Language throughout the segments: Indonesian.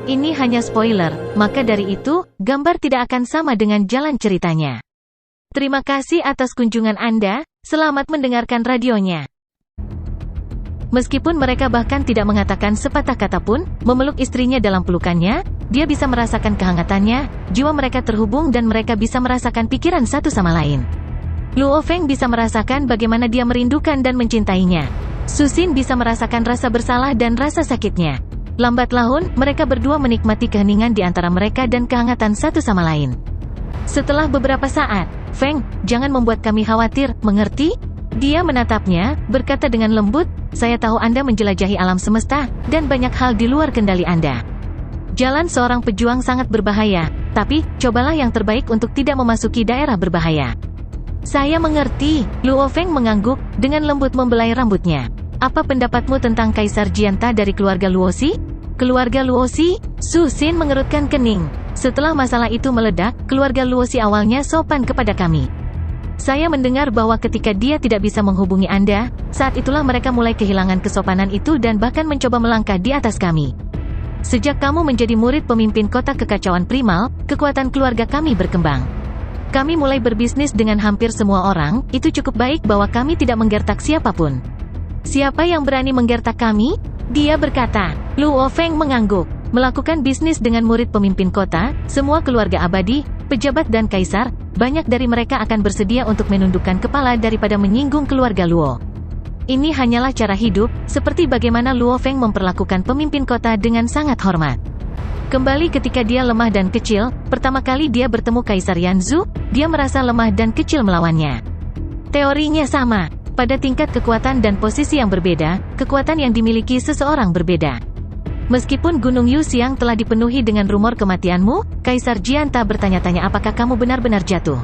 Ini hanya spoiler, maka dari itu, gambar tidak akan sama dengan jalan ceritanya. Terima kasih atas kunjungan Anda, selamat mendengarkan radionya. Meskipun mereka bahkan tidak mengatakan sepatah kata pun, memeluk istrinya dalam pelukannya, dia bisa merasakan kehangatannya, jiwa mereka terhubung dan mereka bisa merasakan pikiran satu sama lain. Luo Feng bisa merasakan bagaimana dia merindukan dan mencintainya. Su Xin bisa merasakan rasa bersalah dan rasa sakitnya. Lambat laun, mereka berdua menikmati keheningan di antara mereka dan kehangatan satu sama lain. Setelah beberapa saat, Feng, jangan membuat kami khawatir, mengerti? Dia menatapnya, berkata dengan lembut, saya tahu Anda menjelajahi alam semesta, dan banyak hal di luar kendali Anda. Jalan seorang pejuang sangat berbahaya, tapi, cobalah yang terbaik untuk tidak memasuki daerah berbahaya. Saya mengerti, Luo Feng mengangguk, dengan lembut membelai rambutnya. Apa pendapatmu tentang Kaisar Jianta dari keluarga Luoxi? Keluarga Luoxi? Su Xin mengerutkan kening. Setelah masalah itu meledak, keluarga Luoxi awalnya sopan kepada kami. Saya mendengar bahwa ketika dia tidak bisa menghubungi Anda, saat itulah mereka mulai kehilangan kesopanan itu dan bahkan mencoba melangkah di atas kami. Sejak kamu menjadi murid pemimpin kota kekacauan primal, kekuatan keluarga kami berkembang. Kami mulai berbisnis dengan hampir semua orang, itu cukup baik bahwa kami tidak menggertak siapapun. Siapa yang berani menggertak kami? Dia berkata. Luo Feng mengangguk. Melakukan bisnis dengan murid pemimpin kota, semua keluarga abadi, pejabat dan kaisar, banyak dari mereka akan bersedia untuk menundukkan kepala daripada menyinggung keluarga Luo. Ini hanyalah cara hidup, seperti bagaimana Luo Feng memperlakukan pemimpin kota dengan sangat hormat. Kembali ketika dia lemah dan kecil, pertama kali dia bertemu Kaisar Yanzu, dia merasa lemah dan kecil melawannya. Teorinya sama, pada tingkat kekuatan dan posisi yang berbeda, kekuatan yang dimiliki seseorang berbeda. Meskipun Gunung Yuxiang telah dipenuhi dengan rumor kematianmu, Kaisar Jianta bertanya-tanya apakah kamu benar-benar jatuh.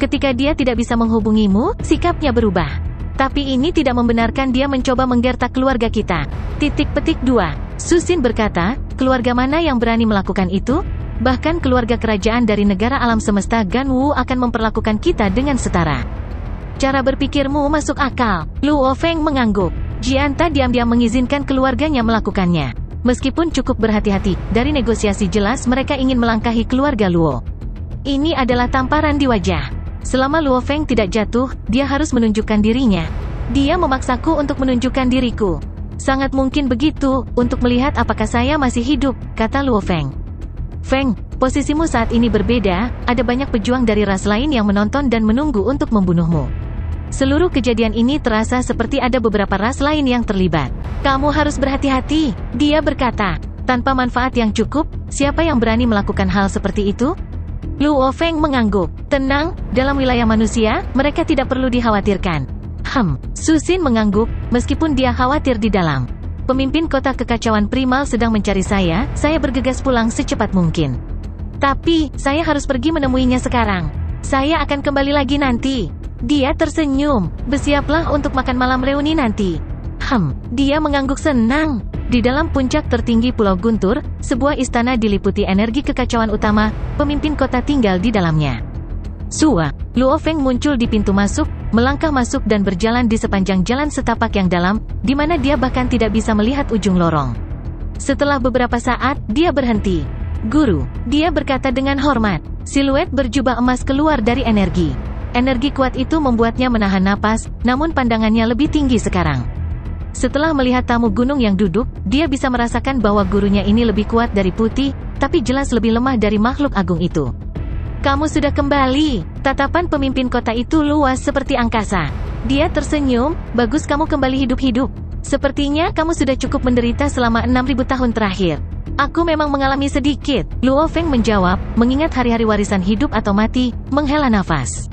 Ketika dia tidak bisa menghubungimu, sikapnya berubah. Tapi ini tidak membenarkan dia mencoba menggertak keluarga kita. Petik 2. Su Xin berkata, keluarga mana yang berani melakukan itu? Bahkan keluarga kerajaan dari negara alam semesta Ganwu akan memperlakukan kita dengan setara. Cara berpikirmu masuk akal. Luo Feng mengangguk. Jianta diam-diam mengizinkan keluarganya melakukannya. Meskipun cukup berhati-hati, dari negosiasi jelas mereka ingin melangkahi keluarga Luo. Ini adalah tamparan di wajah. Selama Luo Feng tidak jatuh, dia harus menunjukkan dirinya. Dia memaksaku untuk menunjukkan diriku. Sangat mungkin begitu, untuk melihat apakah saya masih hidup, kata Luo Feng. Feng, posisimu saat ini berbeda, ada banyak pejuang dari ras lain yang menonton dan menunggu untuk membunuhmu. Seluruh kejadian ini terasa seperti ada beberapa ras lain yang terlibat. Kamu harus berhati-hati, dia berkata. Tanpa manfaat yang cukup, siapa yang berani melakukan hal seperti itu? Luo Feng mengangguk. Tenang, dalam wilayah manusia, mereka tidak perlu dikhawatirkan. Su Xin mengangguk, meskipun dia khawatir di dalam. Pemimpin kota kekacauan primal sedang mencari saya bergegas pulang secepat mungkin. Tapi, saya harus pergi menemuinya sekarang. Saya akan kembali lagi nanti. Dia tersenyum. Bersiaplah untuk makan malam reuni nanti. Dia mengangguk senang. Di dalam puncak tertinggi Pulau Guntur, sebuah istana diliputi energi kekacauan utama, pemimpin kota tinggal di dalamnya. Luo Feng muncul di pintu masuk, melangkah masuk dan berjalan di sepanjang jalan setapak yang dalam, di mana dia bahkan tidak bisa melihat ujung lorong. Setelah beberapa saat, dia berhenti. Guru, dia berkata dengan hormat. Siluet berjubah emas keluar dari energi. Energi kuat itu membuatnya menahan napas, namun pandangannya lebih tinggi sekarang. Setelah melihat tamu gunung yang duduk, dia bisa merasakan bahwa gurunya ini lebih kuat dari putih, tapi jelas lebih lemah dari makhluk agung itu. Kamu sudah kembali. Tatapan pemimpin kota itu luas seperti angkasa. Dia tersenyum, bagus kamu kembali hidup-hidup. Sepertinya kamu sudah cukup menderita selama 6.000 tahun terakhir. Aku memang mengalami sedikit, Luo Feng menjawab, mengingat hari-hari warisan hidup atau mati, menghela nafas.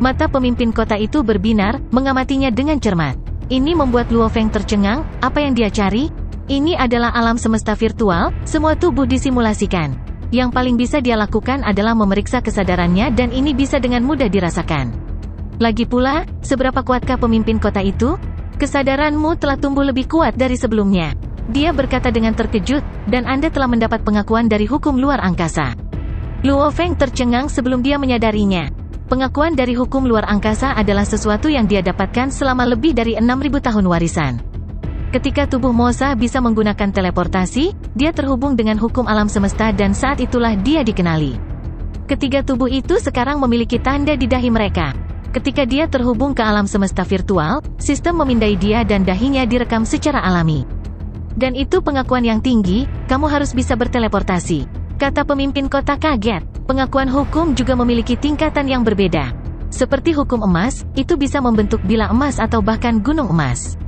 Mata pemimpin kota itu berbinar, mengamatinya dengan cermat. Ini membuat Luo Feng tercengang, apa yang dia cari? Ini adalah alam semesta virtual, semua tubuh disimulasikan. Yang paling bisa dia lakukan adalah memeriksa kesadarannya dan ini bisa dengan mudah dirasakan. Lagi pula, seberapa kuatkah pemimpin kota itu? Kesadaranmu telah tumbuh lebih kuat dari sebelumnya. Dia berkata dengan terkejut, dan Anda telah mendapat pengakuan dari hukum luar angkasa. Luo Feng tercengang sebelum dia menyadarinya. Pengakuan dari hukum luar angkasa adalah sesuatu yang dia dapatkan selama lebih dari 6.000 tahun warisan. Ketika tubuh Mosa bisa menggunakan teleportasi, dia terhubung dengan hukum alam semesta dan saat itulah dia dikenali. Ketiga tubuh itu sekarang memiliki tanda di dahi mereka. Ketika dia terhubung ke alam semesta virtual, sistem memindai dia dan dahinya direkam secara alami. Dan itu pengakuan yang tinggi, kamu harus bisa berteleportasi. Kata pemimpin kota kaget. Pengakuan hukum juga memiliki tingkatan yang berbeda. Seperti hukum emas, itu bisa membentuk bilah emas atau bahkan gunung emas.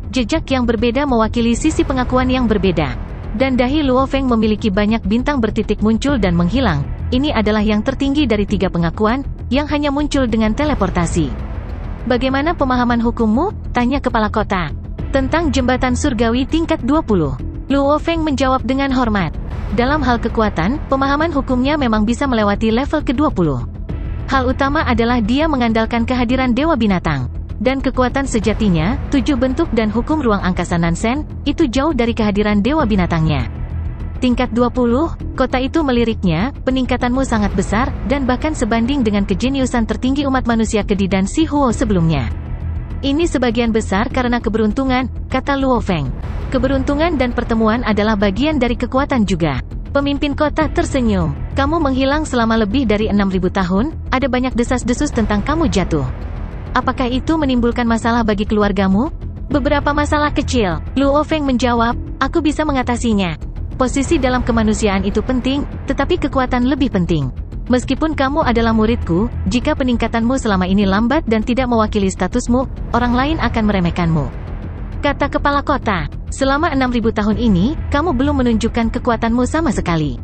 Jejak yang berbeda mewakili sisi pengakuan yang berbeda. Dan dahi Luo Feng memiliki banyak bintang bertitik muncul dan menghilang. Ini adalah yang tertinggi dari 3 pengakuan, yang hanya muncul dengan teleportasi. Bagaimana pemahaman hukummu? Tanya kepala kota. Tentang jembatan surgawi tingkat 20. Luo Feng menjawab dengan hormat. Dalam hal kekuatan, pemahaman hukumnya memang bisa melewati level ke-20. Hal utama adalah dia mengandalkan kehadiran Dewa Binatang. Dan kekuatan sejatinya, 7 bentuk dan hukum ruang angkasa Nansen, itu jauh dari kehadiran Dewa Binatangnya. Tingkat 20, kota itu meliriknya, peningkatanmu sangat besar, dan bahkan sebanding dengan kejeniusan tertinggi umat manusia Kedi dan Si Huo sebelumnya. Ini sebagian besar karena keberuntungan, kata Luo Feng. Keberuntungan dan pertemuan adalah bagian dari kekuatan juga. Pemimpin kota tersenyum. Kamu menghilang selama lebih dari 6.000 tahun, ada banyak desas-desus tentang kamu jatuh. Apakah itu menimbulkan masalah bagi keluargamu? Beberapa masalah kecil, Luo Feng menjawab, aku bisa mengatasinya. Posisi dalam kemanusiaan itu penting, tetapi kekuatan lebih penting. Meskipun kamu adalah muridku, jika peningkatanmu selama ini lambat dan tidak mewakili statusmu, orang lain akan meremehkanmu. Kata kepala kota, selama 6.000 tahun ini, kamu belum menunjukkan kekuatanmu sama sekali.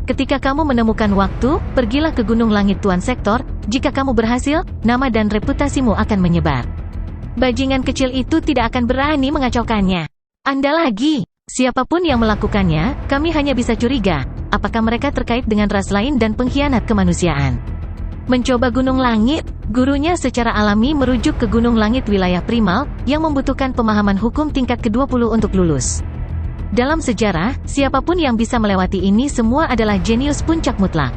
Ketika kamu menemukan waktu, pergilah ke Gunung Langit Tuan Sektor. Jika kamu berhasil, nama dan reputasimu akan menyebar. Bajingan kecil itu tidak akan berani mengacaukannya. Anda lagi. Siapapun yang melakukannya, kami hanya bisa curiga. Apakah mereka terkait dengan ras lain dan pengkhianat kemanusiaan? Mencoba Gunung Langit, gurunya secara alami merujuk ke Gunung Langit wilayah primal, yang membutuhkan pemahaman hukum tingkat ke-20 untuk lulus. Dalam sejarah, siapapun yang bisa melewati ini semua adalah jenius puncak mutlak.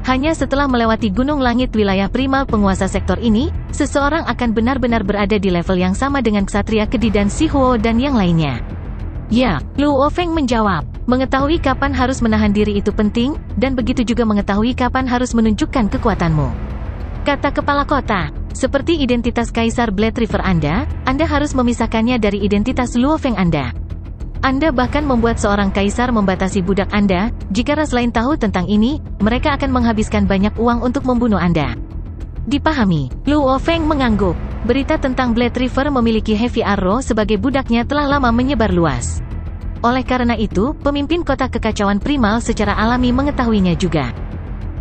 Hanya setelah melewati Gunung Langit wilayah primal penguasa sektor ini, seseorang akan benar-benar berada di level yang sama dengan Ksatria Kedi dan Si Huo dan yang lainnya. Ya, Luo Feng menjawab. Mengetahui kapan harus menahan diri itu penting, dan begitu juga mengetahui kapan harus menunjukkan kekuatanmu. Kata kepala kota, seperti identitas Kaisar Blade River Anda harus memisahkannya dari identitas Luo Feng Anda. Anda bahkan membuat seorang kaisar membatasi budak Anda. Jika ras lain tahu tentang ini, mereka akan menghabiskan banyak uang untuk membunuh Anda. Dipahami. Luo Feng mengangguk. Berita tentang Blade River memiliki Heavy Arrow sebagai budaknya telah lama menyebar luas. Oleh karena itu, pemimpin kota kekacauan primal secara alami mengetahuinya juga.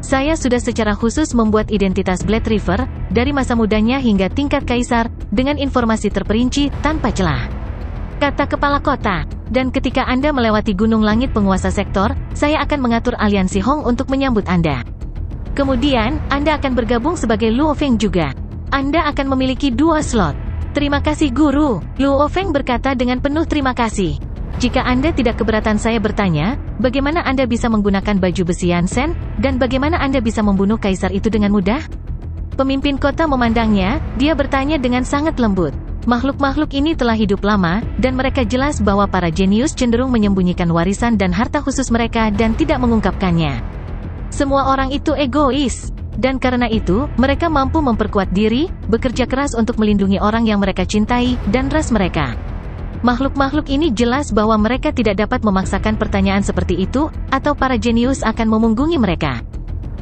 Saya sudah secara khusus membuat identitas Blade River, dari masa mudanya hingga tingkat kaisar, dengan informasi terperinci, tanpa celah. Kata kepala kota, dan ketika Anda melewati Gunung Langit penguasa sektor, saya akan mengatur aliansi Hong untuk menyambut Anda. Kemudian, Anda akan bergabung sebagai Luo Feng juga. Anda akan memiliki 2 slot. Terima kasih guru, Luo Feng berkata dengan penuh terima kasih. Jika Anda tidak keberatan saya bertanya, bagaimana Anda bisa menggunakan baju besi Yansen, dan bagaimana Anda bisa membunuh kaisar itu dengan mudah? Pemimpin kota memandangnya, dia bertanya dengan sangat lembut. Makhluk-makhluk ini telah hidup lama, dan mereka jelas bahwa para jenius cenderung menyembunyikan warisan dan harta khusus mereka dan tidak mengungkapkannya. Semua orang itu egois, dan karena itu, mereka mampu memperkuat diri, bekerja keras untuk melindungi orang yang mereka cintai, dan ras mereka. Makhluk-makhluk ini jelas bahwa mereka tidak dapat memaksakan pertanyaan seperti itu, atau para jenius akan memunggungi mereka.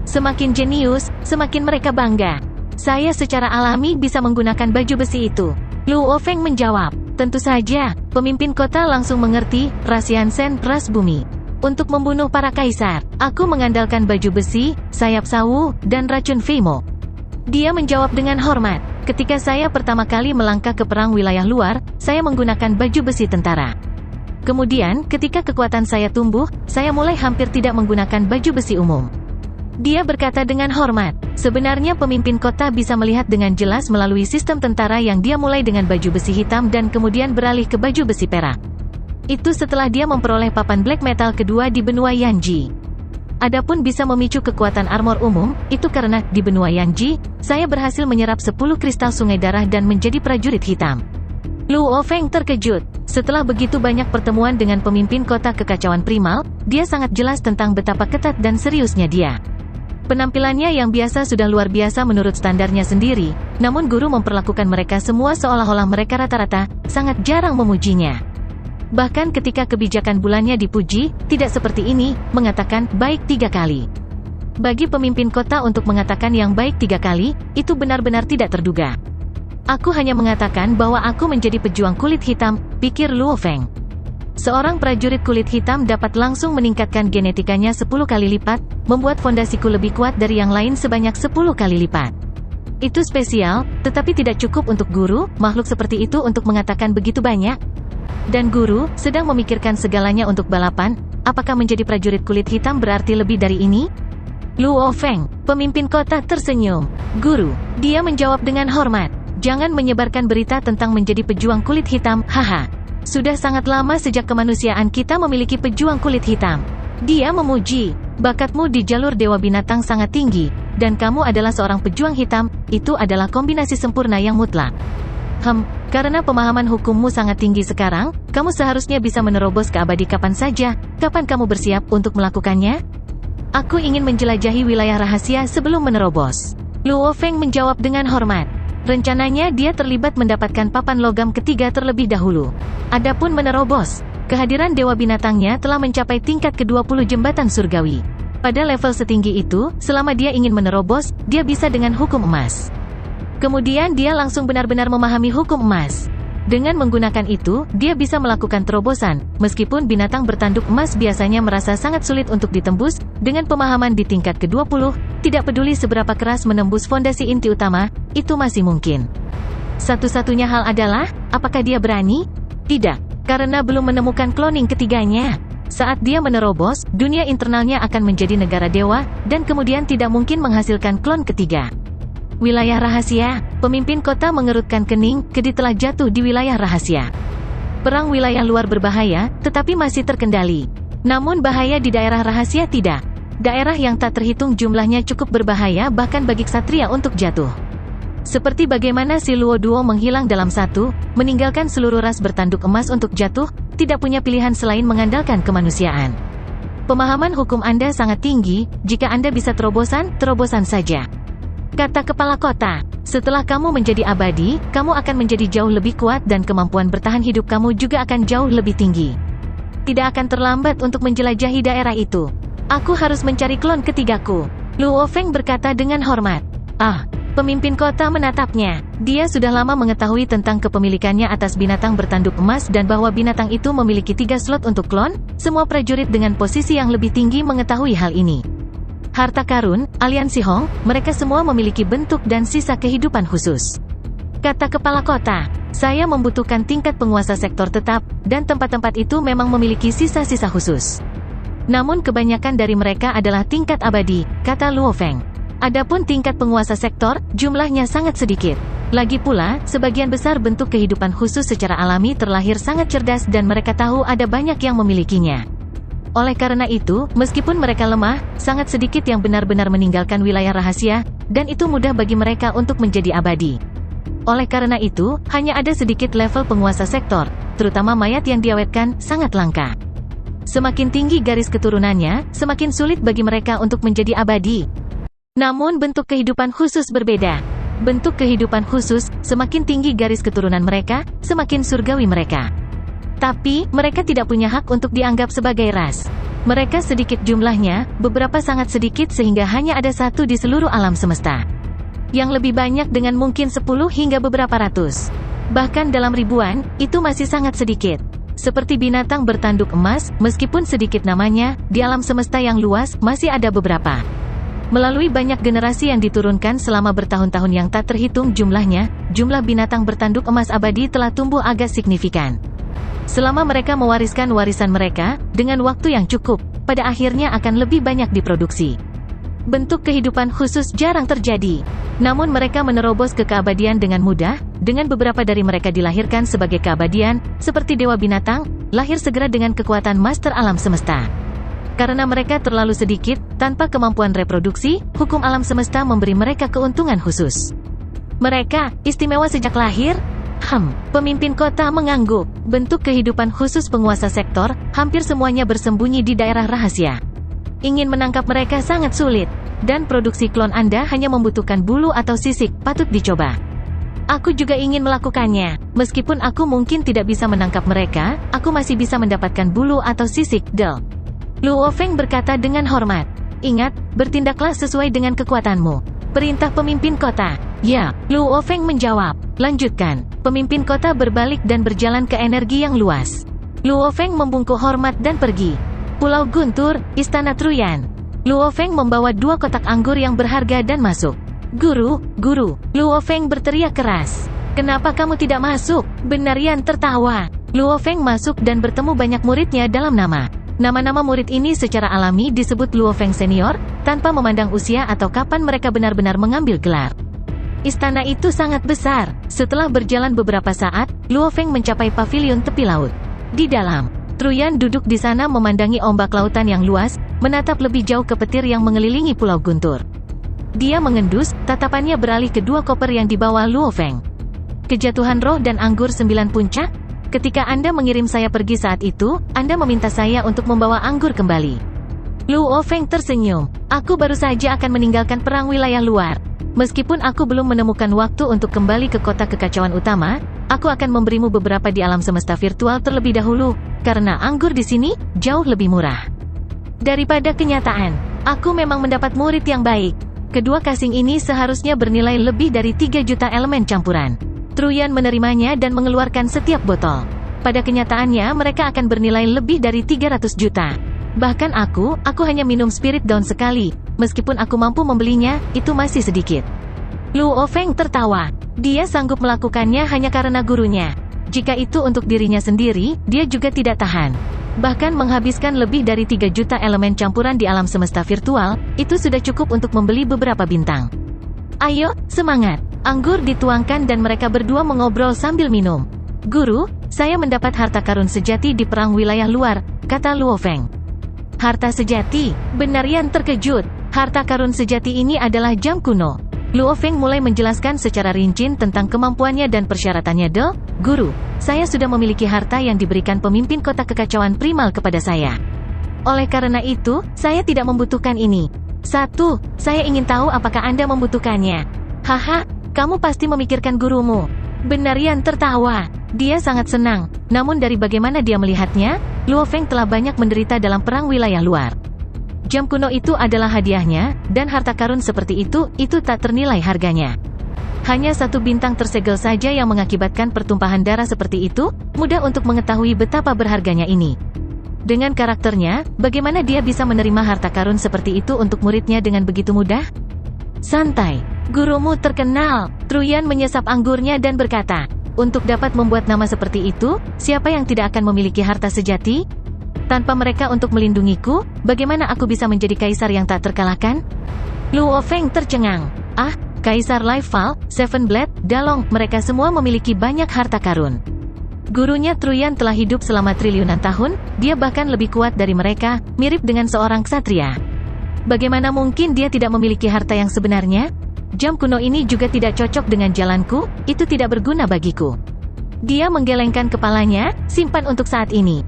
Semakin jenius, semakin mereka bangga. Saya secara alami bisa menggunakan baju besi itu. Luo Feng menjawab. Tentu saja, pemimpin kota langsung mengerti, ras Yansen, ras bumi. Untuk membunuh para kaisar, aku mengandalkan baju besi, sayap sawu, dan racun Feimo. Dia menjawab dengan hormat. Ketika saya pertama kali melangkah ke perang wilayah luar, saya menggunakan baju besi tentara. Kemudian, ketika kekuatan saya tumbuh, saya mulai hampir tidak menggunakan baju besi umum. Dia berkata dengan hormat. Sebenarnya pemimpin kota bisa melihat dengan jelas melalui sistem tentara yang dia mulai dengan baju besi hitam dan kemudian beralih ke baju besi perak. Itu setelah dia memperoleh papan black metal kedua di benua Yanji. Adapun bisa memicu kekuatan armor umum, itu karena, di benua Yanji, saya berhasil menyerap 10 kristal sungai darah dan menjadi prajurit hitam. Luo Feng terkejut. Setelah begitu banyak pertemuan dengan pemimpin kota kekacauan primal, dia sangat jelas tentang betapa ketat dan seriusnya dia. Penampilannya yang biasa sudah luar biasa menurut standarnya sendiri, namun guru memperlakukan mereka semua seolah-olah mereka rata-rata, sangat jarang memujinya. Bahkan ketika kebijakan bulannya dipuji, tidak seperti ini, mengatakan baik 3 kali. Bagi pemimpin kota untuk mengatakan yang baik 3 kali, itu benar-benar tidak terduga. Aku hanya mengatakan bahwa aku menjadi pejuang kulit hitam, pikir Luo Feng. Seorang prajurit kulit hitam dapat langsung meningkatkan genetikanya 10 kali lipat, membuat fondasiku lebih kuat dari yang lain sebanyak 10 kali lipat. Itu spesial, tetapi tidak cukup untuk guru, makhluk seperti itu untuk mengatakan begitu banyak. Dan guru, sedang memikirkan segalanya untuk balapan, apakah menjadi prajurit kulit hitam berarti lebih dari ini? Luo Feng, pemimpin kota tersenyum. Guru, dia menjawab dengan hormat. Jangan menyebarkan berita tentang menjadi pejuang kulit hitam, haha. Sudah sangat lama sejak kemanusiaan kita memiliki pejuang kulit hitam. Dia memuji, bakatmu di jalur dewa binatang sangat tinggi, dan kamu adalah seorang pejuang hitam, itu adalah kombinasi sempurna yang mutlak. Karena pemahaman hukummu sangat tinggi sekarang, kamu seharusnya bisa menerobos ke abadi kapan saja. Kapan kamu bersiap untuk melakukannya? Aku ingin menjelajahi wilayah rahasia sebelum menerobos. Luo Feng menjawab dengan hormat. Rencananya dia terlibat mendapatkan papan logam ketiga terlebih dahulu. Adapun menerobos, kehadiran dewa binatangnya telah mencapai tingkat ke-20 jembatan surgawi. Pada level setinggi itu, selama dia ingin menerobos, dia bisa dengan hukum emas. Kemudian dia langsung benar-benar memahami hukum emas. Dengan menggunakan itu, dia bisa melakukan terobosan, meskipun binatang bertanduk emas biasanya merasa sangat sulit untuk ditembus, dengan pemahaman di tingkat ke-20, tidak peduli seberapa keras menembus fondasi inti utama, itu masih mungkin. Satu-satunya hal adalah, apakah dia berani? Tidak, karena belum menemukan cloning ketiganya. Saat dia menerobos, dunia internalnya akan menjadi negara dewa, dan kemudian tidak mungkin menghasilkan klon ketiga. Wilayah rahasia, pemimpin kota mengerutkan kening, Kedi telah jatuh di wilayah rahasia. Perang wilayah luar berbahaya, tetapi masih terkendali. Namun bahaya di daerah rahasia tidak. Daerah yang tak terhitung jumlahnya cukup berbahaya bahkan bagi ksatria untuk jatuh. Seperti bagaimana si Luo Duo menghilang dalam satu, meninggalkan seluruh ras bertanduk emas untuk jatuh, tidak punya pilihan selain mengandalkan kemanusiaan. Pemahaman hukum Anda sangat tinggi, jika Anda bisa terobosan saja. Kata kepala kota, setelah kamu menjadi abadi, kamu akan menjadi jauh lebih kuat dan kemampuan bertahan hidup kamu juga akan jauh lebih tinggi. Tidak akan terlambat untuk menjelajahi daerah itu. Aku harus mencari klon ketigaku. Luo Feng berkata dengan hormat. Pemimpin kota menatapnya. Dia sudah lama mengetahui tentang kepemilikannya atas binatang bertanduk emas dan bahwa binatang itu memiliki 3 slot untuk klon. Semua prajurit dengan posisi yang lebih tinggi mengetahui hal ini. Harta karun, aliansi Hong, mereka semua memiliki bentuk dan sisa kehidupan khusus. Kata kepala kota, saya membutuhkan tingkat penguasa sektor tetap, dan tempat-tempat itu memang memiliki sisa-sisa khusus. Namun kebanyakan dari mereka adalah tingkat abadi, kata Luo Feng. Adapun tingkat penguasa sektor, jumlahnya sangat sedikit. Lagi pula, sebagian besar bentuk kehidupan khusus secara alami terlahir sangat cerdas dan mereka tahu ada banyak yang memilikinya. Oleh karena itu, meskipun mereka lemah, sangat sedikit yang benar-benar meninggalkan wilayah rahasia, dan itu mudah bagi mereka untuk menjadi abadi. Oleh karena itu, hanya ada sedikit level penguasa sektor, terutama mayat yang diawetkan, sangat langka. Semakin tinggi garis keturunannya, semakin sulit bagi mereka untuk menjadi abadi. Namun bentuk kehidupan khusus berbeda. Bentuk kehidupan khusus, semakin tinggi garis keturunan mereka, semakin surgawi mereka. Tapi, mereka tidak punya hak untuk dianggap sebagai ras. Mereka sedikit jumlahnya, beberapa sangat sedikit sehingga hanya ada satu di seluruh alam semesta. Yang lebih banyak dengan mungkin 10 hingga beberapa ratus. Bahkan dalam ribuan, itu masih sangat sedikit. Seperti binatang bertanduk emas, meskipun sedikit namanya, di alam semesta yang luas, masih ada beberapa. Melalui banyak generasi yang diturunkan selama bertahun-tahun yang tak terhitung jumlahnya, jumlah binatang bertanduk emas abadi telah tumbuh agak signifikan. Selama mereka mewariskan warisan mereka, dengan waktu yang cukup, pada akhirnya akan lebih banyak diproduksi. Bentuk kehidupan khusus jarang terjadi. Namun mereka menerobos ke keabadian dengan mudah, dengan beberapa dari mereka dilahirkan sebagai keabadian, seperti dewa binatang, lahir segera dengan kekuatan master alam semesta. Karena mereka terlalu sedikit, tanpa kemampuan reproduksi, hukum alam semesta memberi mereka keuntungan khusus. Mereka, istimewa sejak lahir? Pemimpin kota mengangguk. Bentuk kehidupan khusus penguasa sektor, hampir semuanya bersembunyi di daerah rahasia. Ingin menangkap mereka sangat sulit. Dan produksi klon Anda hanya membutuhkan bulu atau sisik, patut dicoba. Aku juga ingin melakukannya. Meskipun aku mungkin tidak bisa menangkap mereka, aku masih bisa mendapatkan bulu atau sisik, Del. Luo Feng berkata dengan hormat. Ingat, bertindaklah sesuai dengan kekuatanmu. Perintah pemimpin kota. Ya, Luo Feng menjawab. Lanjutkan. Pemimpin kota berbalik dan berjalan ke energi yang luas. Luo Feng membungkuk hormat dan pergi. Pulau Guntur, Istana Truyan. Luo Feng membawa 2 kotak anggur yang berharga dan masuk. Guru, guru, Luo Feng berteriak keras. Kenapa kamu tidak masuk? Benarian tertawa. Luo Feng masuk dan bertemu banyak muridnya dalam nama. Nama-nama murid ini secara alami disebut Luo Feng Senior, tanpa memandang usia atau kapan mereka benar-benar mengambil gelar. Istana itu sangat besar. Setelah berjalan beberapa saat, Luo Feng mencapai pavilion tepi laut. Di dalam, Truyan duduk di sana memandangi ombak lautan yang luas, menatap lebih jauh ke petir yang mengelilingi Pulau Guntur. Dia mengendus, tatapannya beralih ke 2 koper yang dibawa Luo Feng. Kejatuhan roh dan anggur 9 puncak? Ketika Anda mengirim saya pergi saat itu, Anda meminta saya untuk membawa anggur kembali. Luo Feng tersenyum. Aku baru saja akan meninggalkan perang wilayah luar. Meskipun aku belum menemukan waktu untuk kembali ke kota kekacauan utama, aku akan memberimu beberapa di alam semesta virtual terlebih dahulu, karena anggur di sini jauh lebih murah. Daripada kenyataan, aku memang mendapat murid yang baik. Kedua kasing ini seharusnya bernilai lebih dari 3 juta elemen campuran. Truyan menerimanya dan mengeluarkan setiap botol. Pada kenyataannya mereka akan bernilai lebih dari 300 juta. Bahkan aku hanya minum spirit daun sekali. Meskipun aku mampu membelinya, itu masih sedikit. Luo Feng tertawa. Dia sanggup melakukannya hanya karena gurunya. Jika itu untuk dirinya sendiri, dia juga tidak tahan. Bahkan menghabiskan lebih dari 3 juta elemen campuran di alam semesta virtual, itu sudah cukup untuk membeli beberapa bintang. Ayo, semangat. Anggur dituangkan dan mereka berdua mengobrol sambil minum. Guru, saya mendapat harta karun sejati di perang wilayah luar, kata Luo Feng. Harta sejati? Benarian terkejut. Harta karun sejati ini adalah jam kuno. Luo Feng mulai menjelaskan secara rinci tentang kemampuannya dan persyaratannya. Guru, saya sudah memiliki harta yang diberikan pemimpin kota kekacauan primal kepada saya. Oleh karena itu, saya tidak membutuhkan ini. 1. Saya ingin tahu apakah Anda membutuhkannya. Haha, kamu pasti memikirkan gurumu. Benarian tertawa. Dia sangat senang. Namun dari bagaimana dia melihatnya, Luo Feng telah banyak menderita dalam perang wilayah luar. Jam kuno itu adalah hadiahnya, dan harta karun seperti itu tak ternilai harganya. Hanya 1 bintang tersegel saja yang mengakibatkan pertumpahan darah seperti itu, mudah untuk mengetahui betapa berharganya ini. Dengan karakternya, bagaimana dia bisa menerima harta karun seperti itu untuk muridnya dengan begitu mudah? Santai, gurumu terkenal. Truyan menyesap anggurnya dan berkata, untuk dapat membuat nama seperti itu, siapa yang tidak akan memiliki harta sejati? Tanpa mereka untuk melindungiku, bagaimana aku bisa menjadi kaisar yang tak terkalahkan? Luo Feng tercengang. Kaisar Lifeval, Seven Blade, Dalong, mereka semua memiliki banyak harta karun. Gurunya Truyan telah hidup selama triliunan tahun, dia bahkan lebih kuat dari mereka, mirip dengan seorang ksatria. Bagaimana mungkin dia tidak memiliki harta yang sebenarnya? Jam kuno ini juga tidak cocok dengan jalanku, itu tidak berguna bagiku. Dia menggelengkan kepalanya, simpan untuk saat ini.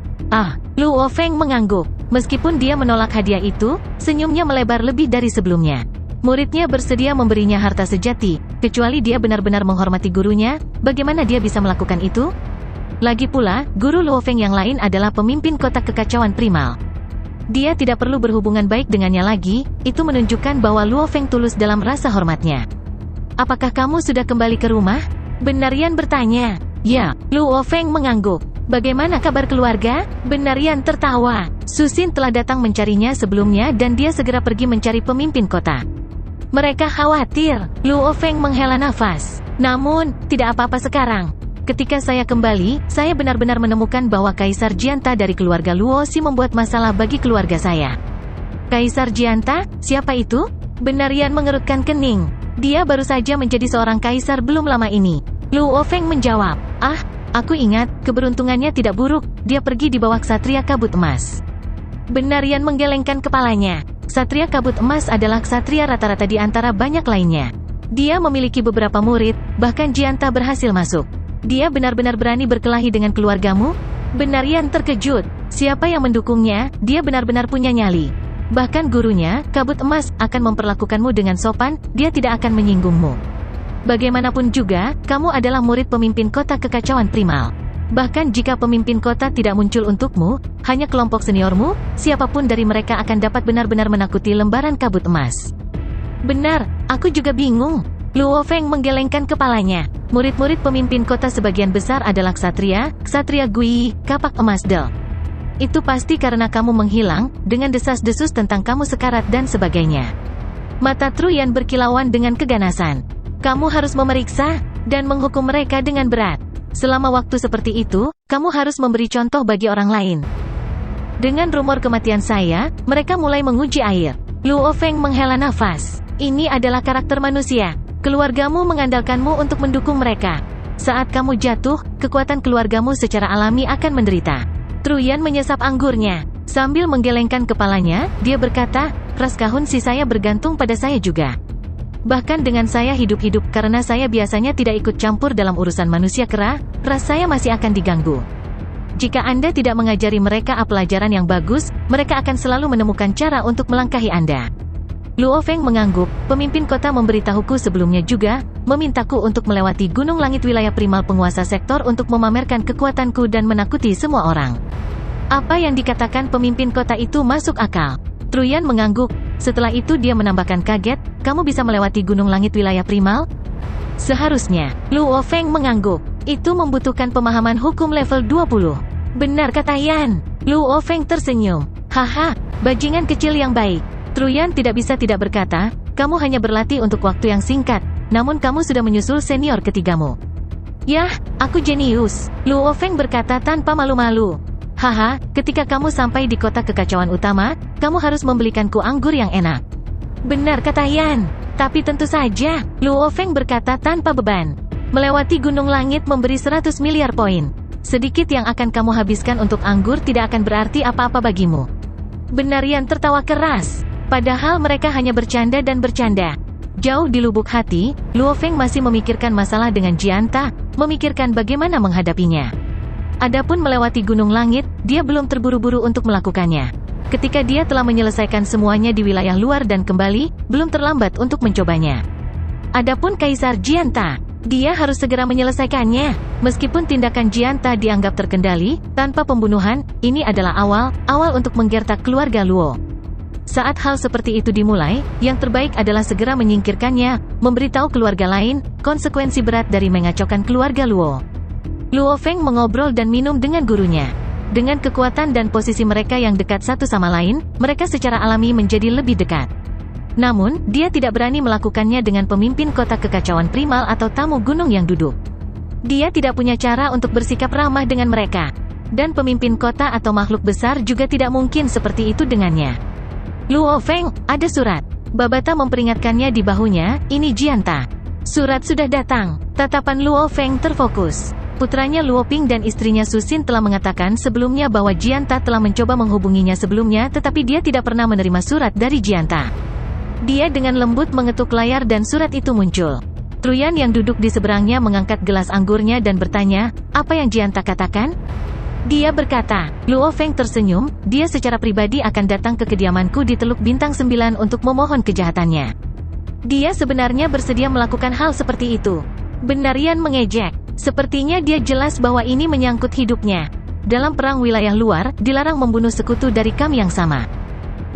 Luo Feng mengangguk. Meskipun dia menolak hadiah itu, senyumnya melebar lebih dari sebelumnya. Muridnya bersedia memberinya harta sejati, kecuali dia benar-benar menghormati gurunya, bagaimana dia bisa melakukan itu? Lagi pula, guru Luo Feng yang lain adalah pemimpin kota kekacauan primal. Dia tidak perlu berhubungan baik dengannya lagi, itu menunjukkan bahwa Luo Feng tulus dalam rasa hormatnya. Apakah kamu sudah kembali ke rumah? Benarian bertanya. Ya, Luo Feng mengangguk. Bagaimana kabar keluarga? Benarian tertawa. Susin telah datang mencarinya sebelumnya dan dia segera pergi mencari pemimpin kota. Mereka khawatir. Luo Feng menghela nafas. Namun, tidak apa-apa sekarang. Ketika saya kembali, saya benar-benar menemukan bahwa Kaisar Jianta dari keluarga Luo Si membuat masalah bagi keluarga saya. Kaisar Jianta? Siapa itu? Benarian mengerutkan kening. Dia baru saja menjadi seorang kaisar belum lama ini. Luo Feng menjawab. Aku ingat, keberuntungannya tidak buruk, dia pergi di bawah ksatria kabut emas. Benarian menggelengkan kepalanya. Ksatria kabut emas adalah ksatria rata-rata di antara banyak lainnya. Dia memiliki beberapa murid, bahkan Jianta berhasil masuk. Dia benar-benar berani berkelahi dengan keluargamu? Benar, Yan terkejut. Siapa yang mendukungnya? Dia benar-benar punya nyali. Bahkan gurunya, Kabut Emas, akan memperlakukanmu dengan sopan, dia tidak akan menyinggungmu. Bagaimanapun juga, kamu adalah murid pemimpin kota kekacauan primal. Bahkan jika pemimpin kota tidak muncul untukmu, hanya kelompok seniormu, siapapun dari mereka akan dapat benar-benar menakuti lembaran Kabut Emas. Benar, aku juga bingung. Luo Feng menggelengkan kepalanya. Murid-murid pemimpin kota sebagian besar adalah ksatria Gui, kapak emas Del. Itu pasti karena kamu menghilang, dengan desas-desus tentang kamu sekarat dan sebagainya. Mata Truyan berkilauan dengan keganasan. Kamu harus memeriksa, dan menghukum mereka dengan berat. Selama waktu seperti itu, kamu harus memberi contoh bagi orang lain. Dengan rumor kematian saya, mereka mulai menguji air. Luo Feng menghela nafas. Ini adalah karakter manusia. Keluargamu mengandalkanmu untuk mendukung mereka. Saat kamu jatuh, kekuatan keluargamu secara alami akan menderita. Truyan menyesap anggurnya. Sambil menggelengkan kepalanya, dia berkata, ras kahun si saya bergantung pada saya juga. Bahkan dengan saya hidup-hidup karena saya biasanya tidak ikut campur dalam urusan manusia kera, ras saya masih akan diganggu. Jika Anda tidak mengajari mereka pelajaran yang bagus, mereka akan selalu menemukan cara untuk melangkahi Anda. Luo Feng mengangguk, pemimpin kota memberitahuku sebelumnya juga, memintaku untuk melewati Gunung Langit wilayah primal penguasa sektor untuk memamerkan kekuatanku dan menakuti semua orang. Apa yang dikatakan pemimpin kota itu masuk akal. Truyan mengangguk. Setelah itu dia menambahkan kaget, kamu bisa melewati Gunung Langit wilayah primal? Seharusnya. Luo Feng mengangguk. Itu membutuhkan pemahaman hukum level 20. Benar kata Yan. Luo Feng tersenyum. Haha, bajingan kecil yang baik. Truyan tidak bisa tidak berkata, kamu hanya berlatih untuk waktu yang singkat, namun kamu sudah menyusul senior ketigamu. Yah, aku jenius. Luo Feng berkata tanpa malu-malu. Haha, ketika kamu sampai di kota kekacauan utama, kamu harus membelikanku anggur yang enak. Benar kata Yan. Tapi tentu saja, Luo Feng berkata tanpa beban. Melewati Gunung Langit memberi 100 miliar poin. Sedikit yang akan kamu habiskan untuk anggur tidak akan berarti apa-apa bagimu. Benar, Yan tertawa keras. Padahal mereka hanya bercanda dan bercanda. Jauh di lubuk hati, Luo Feng masih memikirkan masalah dengan Jianta, memikirkan bagaimana menghadapinya. Adapun melewati Gunung Langit, dia belum terburu-buru untuk melakukannya. Ketika dia telah menyelesaikan semuanya di wilayah luar dan kembali, belum terlambat untuk mencobanya. Adapun Kaisar Jianta, dia harus segera menyelesaikannya. Meskipun tindakan Jianta dianggap terkendali, tanpa pembunuhan, ini adalah awal untuk menggertak keluarga Luo. Saat hal seperti itu dimulai, yang terbaik adalah segera menyingkirkannya, memberitahu keluarga lain, konsekuensi berat dari mengacaukan keluarga Luo. Luo Feng mengobrol dan minum dengan gurunya. Dengan kekuatan dan posisi mereka yang dekat satu sama lain, mereka secara alami menjadi lebih dekat. Namun, dia tidak berani melakukannya dengan pemimpin kota kekacauan primal atau tamu gunung yang duduk. Dia tidak punya cara untuk bersikap ramah dengan mereka. Dan pemimpin kota atau makhluk besar juga tidak mungkin seperti itu dengannya. Luo Feng, ada surat. Babata memperingatkannya di bahunya, ini Jianta. Surat sudah datang. Tatapan Luo Feng terfokus. Putranya Luo Ping dan istrinya Susin telah mengatakan sebelumnya bahwa Jianta telah mencoba menghubunginya sebelumnya tetapi dia tidak pernah menerima surat dari Jianta. Dia dengan lembut mengetuk layar dan surat itu muncul. Truyan yang duduk di seberangnya mengangkat gelas anggurnya dan bertanya, apa yang Jianta katakan? Dia berkata, Luo Feng tersenyum, dia secara pribadi akan datang ke kediamanku di Teluk Bintang 9 untuk memohon kejahatannya. Dia sebenarnya bersedia melakukan hal seperti itu. Benar, Yan mengejek. Sepertinya dia jelas bahwa ini menyangkut hidupnya. Dalam perang wilayah luar, dilarang membunuh sekutu dari kam yang sama.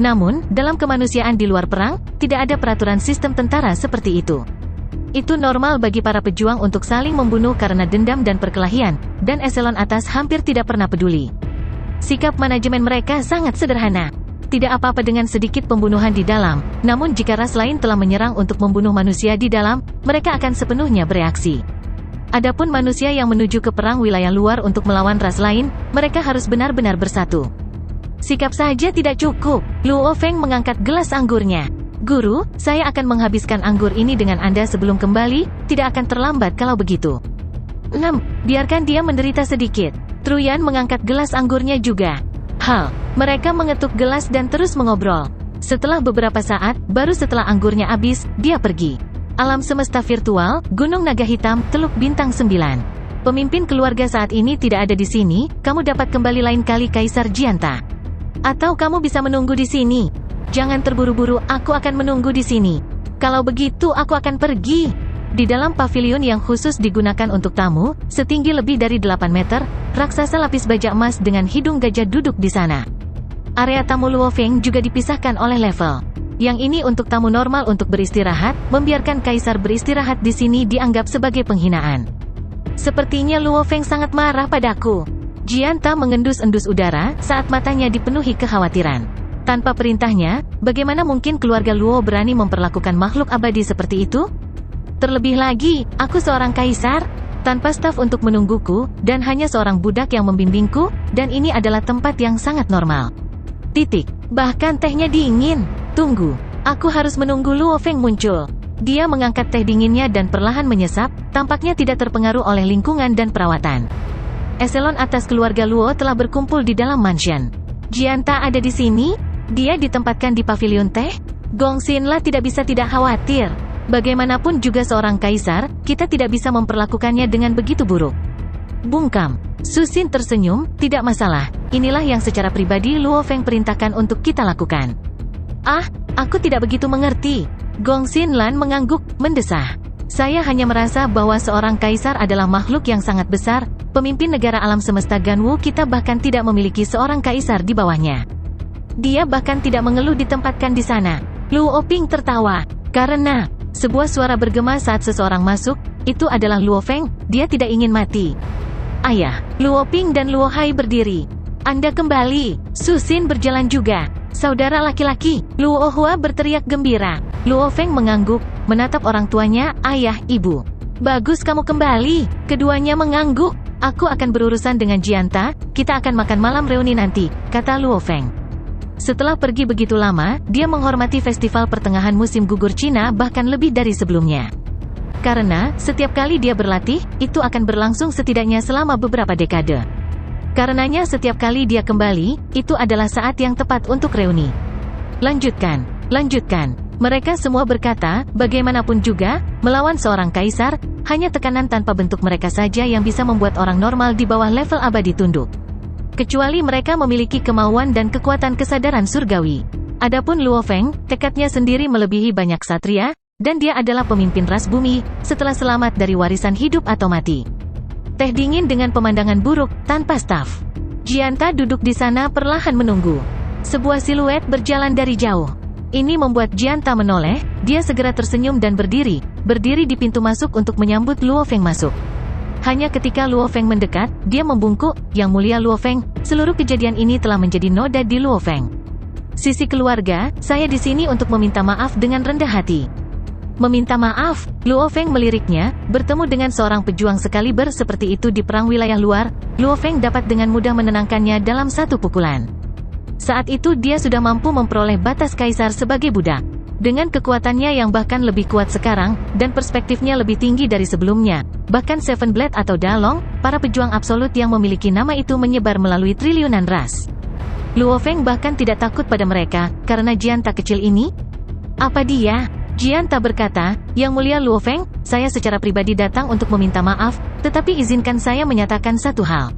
Namun, dalam kemanusiaan di luar perang, tidak ada peraturan sistem tentara seperti itu. Itu normal bagi para pejuang untuk saling membunuh karena dendam dan perkelahian, dan eselon atas hampir tidak pernah peduli. Sikap manajemen mereka sangat sederhana. Tidak apa-apa dengan sedikit pembunuhan di dalam, namun jika ras lain telah menyerang untuk membunuh manusia di dalam, mereka akan sepenuhnya bereaksi. Adapun manusia yang menuju ke perang wilayah luar untuk melawan ras lain, mereka harus benar-benar bersatu. Sikap saja tidak cukup. Luo Feng mengangkat gelas anggurnya. Guru, saya akan menghabiskan anggur ini dengan Anda sebelum kembali, tidak akan terlambat kalau begitu. 6. Biarkan dia menderita sedikit. Truyan mengangkat gelas anggurnya juga. Mereka mengetuk gelas dan terus mengobrol. Setelah beberapa saat, baru setelah anggurnya habis, dia pergi. Alam semesta virtual, Gunung Naga Hitam, Teluk Bintang 9. Pemimpin keluarga saat ini tidak ada di sini, kamu dapat kembali lain kali Kaisar Jianta. Atau kamu bisa menunggu di sini. Jangan terburu-buru, aku akan menunggu di sini. Kalau begitu aku akan pergi. Di dalam pavilion yang khusus digunakan untuk tamu, setinggi lebih dari 8 meter, raksasa lapis baja emas dengan hidung gajah duduk di sana. Area tamu Luo Feng juga dipisahkan oleh level. Yang ini untuk tamu normal untuk beristirahat, membiarkan Kaisar beristirahat di sini dianggap sebagai penghinaan. Sepertinya Luo Feng sangat marah padaku. Jianta mengendus-endus udara saat matanya dipenuhi kekhawatiran. Tanpa perintahnya, bagaimana mungkin keluarga Luo berani memperlakukan makhluk abadi seperti itu? Terlebih lagi, aku seorang kaisar, tanpa staf untuk menungguku, dan hanya seorang budak yang membimbingku, dan ini adalah tempat yang sangat normal. Bahkan tehnya dingin. Tunggu, aku harus menunggu Luo Feng muncul. Dia mengangkat teh dinginnya dan perlahan menyesap, tampaknya tidak terpengaruh oleh lingkungan dan perawatan. Eselon atas keluarga Luo telah berkumpul di dalam mansion. Jianta ada di sini? Dia ditempatkan di pavilion teh? Gong Xinla tidak bisa tidak khawatir. Bagaimanapun juga seorang kaisar, kita tidak bisa memperlakukannya dengan begitu buruk. Bungkam. Susin tersenyum, tidak masalah. Inilah yang secara pribadi Luo Feng perintahkan untuk kita lakukan. Ah, aku tidak begitu mengerti. Gong Xinlan mengangguk, mendesah. Saya hanya merasa bahwa seorang kaisar adalah makhluk yang sangat besar, pemimpin negara alam semesta Ganwu kita bahkan tidak memiliki seorang kaisar di bawahnya. Dia bahkan tidak mengeluh ditempatkan di sana. Luo Ping tertawa. Karena, sebuah suara bergema saat seseorang masuk, itu adalah Luo Feng, dia tidak ingin mati. Ayah, Luo Ping dan Luo Hai berdiri. Anda kembali, Susin berjalan juga. Saudara laki-laki, Luo Hua berteriak gembira. Luo Feng mengangguk, menatap orang tuanya, ayah, ibu. Bagus kamu kembali. Keduanya mengangguk. Aku akan berurusan dengan Jianta, kita akan makan malam reuni nanti, kata Luo Feng. Setelah pergi begitu lama, dia menghormati festival pertengahan musim gugur Cina bahkan lebih dari sebelumnya. Karena, setiap kali dia berlatih, itu akan berlangsung setidaknya selama beberapa dekade. Karenanya setiap kali dia kembali, itu adalah saat yang tepat untuk reuni. Lanjutkan. Mereka semua berkata, bagaimanapun juga, melawan seorang kaisar, hanya tekanan tanpa bentuk mereka saja yang bisa membuat orang normal di bawah level abadi tunduk. Kecuali mereka memiliki kemauan dan kekuatan kesadaran surgawi. Adapun Luo Feng, tekadnya sendiri melebihi banyak satria, dan dia adalah pemimpin ras bumi, setelah selamat dari warisan hidup atau mati. Teh dingin dengan pemandangan buruk, tanpa staf. Jianta duduk di sana perlahan menunggu. Sebuah siluet berjalan dari jauh. Ini membuat Jianta menoleh, dia segera tersenyum dan berdiri di pintu masuk untuk menyambut Luo Feng masuk. Hanya ketika Luo Feng mendekat, dia membungkuk, Yang Mulia Luo Feng, seluruh kejadian ini telah menjadi noda di Luo Feng. Sisi keluarga, saya di sini untuk meminta maaf dengan rendah hati. Meminta maaf, Luo Feng meliriknya, bertemu dengan seorang pejuang sekaliber seperti itu di perang wilayah luar, Luo Feng dapat dengan mudah menenangkannya dalam satu pukulan. Saat itu dia sudah mampu memperoleh batas kaisar sebagai budak. Dengan kekuatannya yang bahkan lebih kuat sekarang, dan perspektifnya lebih tinggi dari sebelumnya, bahkan Seven Blade atau Dalong, para pejuang absolut yang memiliki nama itu menyebar melalui triliunan ras. Luo Feng bahkan tidak takut pada mereka, karena Jianta kecil ini. Apa dia? Jianta berkata, Yang Mulia Luo Feng, saya secara pribadi datang untuk meminta maaf, tetapi izinkan saya menyatakan satu hal.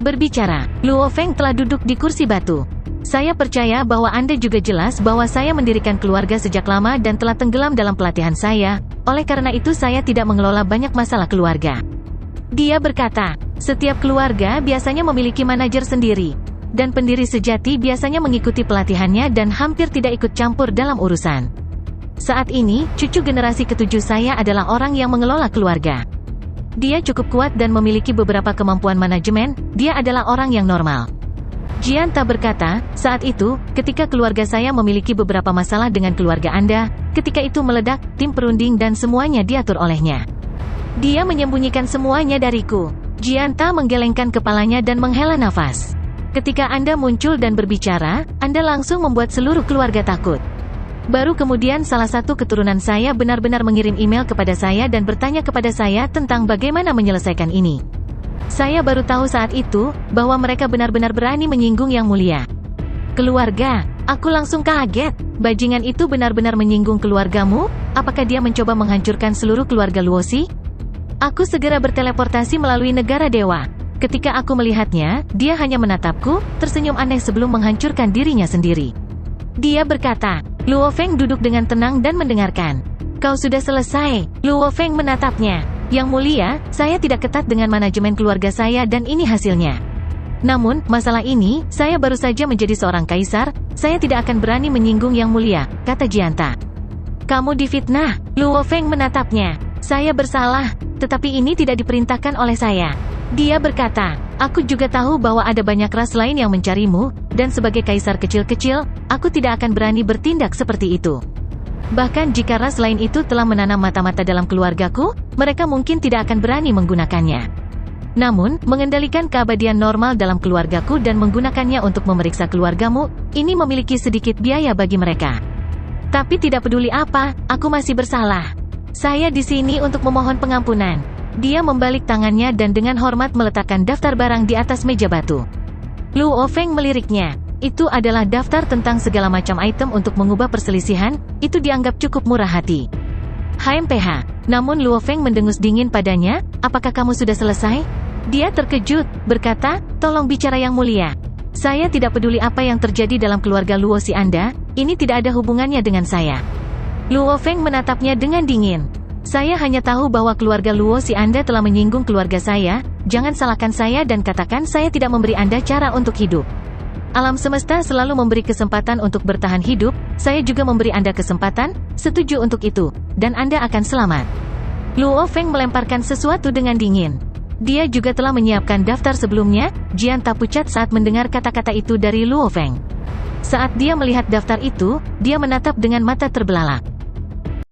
Berbicara, Luo Feng telah duduk di kursi batu. Saya percaya bahwa Anda juga jelas bahwa saya mendirikan keluarga sejak lama dan telah tenggelam dalam pelatihan saya, oleh karena itu saya tidak mengelola banyak masalah keluarga. Dia berkata, setiap keluarga biasanya memiliki manajer sendiri, dan pendiri sejati biasanya mengikuti pelatihannya dan hampir tidak ikut campur dalam urusan. Saat ini, cucu generasi ketujuh saya adalah orang yang mengelola keluarga. Dia cukup kuat dan memiliki beberapa kemampuan manajemen, dia adalah orang yang normal. Jianta berkata, saat itu, ketika keluarga saya memiliki beberapa masalah dengan keluarga Anda, ketika itu meledak, tim perunding dan semuanya diatur olehnya. Dia menyembunyikan semuanya dariku. Jianta menggelengkan kepalanya dan menghela nafas. Ketika Anda muncul dan berbicara, Anda langsung membuat seluruh keluarga takut. Baru kemudian salah satu keturunan saya benar-benar mengirim email kepada saya dan bertanya kepada saya tentang bagaimana menyelesaikan ini. Saya baru tahu saat itu, bahwa mereka benar-benar berani menyinggung Yang Mulia. Keluarga, aku langsung kaget. Bajingan itu benar-benar menyinggung keluargamu? Apakah dia mencoba menghancurkan seluruh keluarga Luosi? Aku segera berteleportasi melalui negara dewa. Ketika aku melihatnya, dia hanya menatapku, tersenyum aneh sebelum menghancurkan dirinya sendiri. Dia berkata, Luo Feng duduk dengan tenang dan mendengarkan. Kau sudah selesai. Luo Feng menatapnya. Yang mulia, saya tidak ketat dengan manajemen keluarga saya dan ini hasilnya. Namun, masalah ini, saya baru saja menjadi seorang kaisar, saya tidak akan berani menyinggung yang mulia, kata Jianta. Kamu difitnah. Luo Feng menatapnya. Saya bersalah, tetapi ini tidak diperintahkan oleh saya. Dia berkata, aku juga tahu bahwa ada banyak ras lain yang mencarimu, dan sebagai kaisar kecil-kecil, aku tidak akan berani bertindak seperti itu. Bahkan jika ras lain itu telah menanam mata-mata dalam keluargaku, mereka mungkin tidak akan berani menggunakannya. Namun, mengendalikan keabadian normal dalam keluargaku dan menggunakannya untuk memeriksa keluargamu, ini memiliki sedikit biaya bagi mereka. Tapi tidak peduli apa, aku masih bersalah. Saya di sini untuk memohon pengampunan. Dia membalik tangannya dan dengan hormat meletakkan daftar barang di atas meja batu. Luo Feng meliriknya. Itu adalah daftar tentang segala macam item untuk mengubah perselisihan, itu dianggap cukup murah hati. HMPH. Namun Luo Feng mendengus dingin padanya, apakah kamu sudah selesai? Dia terkejut, berkata, tolong bicara yang mulia. Saya tidak peduli apa yang terjadi dalam keluarga Luo si Anda, ini tidak ada hubungannya dengan saya. Luo Feng menatapnya dengan dingin. Saya hanya tahu bahwa keluarga Luo si Anda telah menyinggung keluarga saya, jangan salahkan saya dan katakan saya tidak memberi Anda cara untuk hidup. Alam semesta selalu memberi kesempatan untuk bertahan hidup, saya juga memberi Anda kesempatan, setuju untuk itu, dan Anda akan selamat. Luo Feng melemparkan sesuatu dengan dingin. Dia juga telah menyiapkan daftar sebelumnya, Jianta pucat saat mendengar kata-kata itu dari Luo Feng. Saat dia melihat daftar itu, dia menatap dengan mata terbelalak.